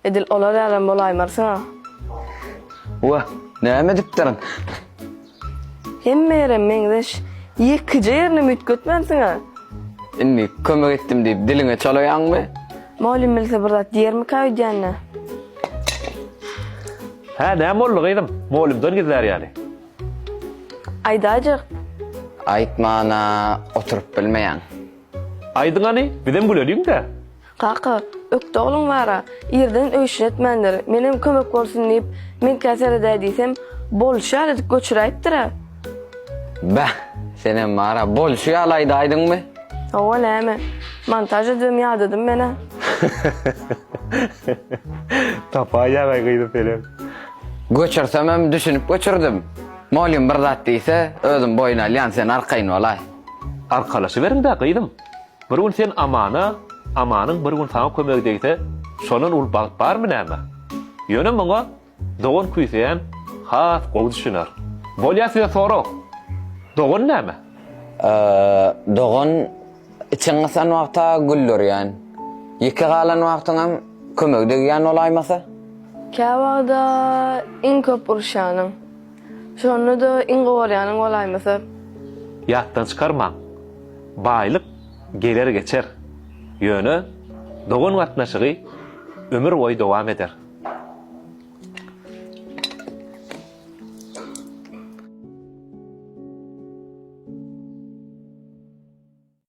Edil olar ýalan bolaýmarsyňa. Wa, näme dipdirin? Hemmerem meňdeş ýekije ýerine mütkötmensiňa. Inni kömek etdim diýip diliňe çalaýanmy? Malum bilse bir zat diýermi kaýdýanna? Ha, näme boldy gyýdym? Molumdan gizler ýaly. Aýdajyk. Aýtmana oturup bilmeýän. Aýdyňany bilen bilelim-de. Kaka, ökde oğlum vara, yerden öýşün etmendir. Menem kömek bolsun diýip, men käsere diýsem, bolşar edip göçüräýipdir. Bah, senem mara bolşy alaýdy aýdyňmy? Owa näme? Montaj edip ýadydım mene. Tapaýa we gyýdyp bilen. Göçürsem hem düşünüp göçürdüm. Malum bir zat diýse, özüm boyuna alýan sen arkaýyn bolay. Arkalaşy berin de gyýdym. Bir gün sen amanyň bir gün sana kömek edýse, şonuň ul bagyt barmy näme? Ýöne maňa dogan küýseýän has gowy düşünür. Bolýasy sorok. Dogan näme? Dogan içiňe san wagta güller ýan. Ýeki galan wagtyňam kömek edýän olaýmasa? Käwagda iň köp urşanyň. Şonu da iň gowarýanyň bolaýmasa. Ýatdan çykarmaň. Baýlyk geler geçer. Ýöne dogan gatnaşygy ömür boýy dowam eder.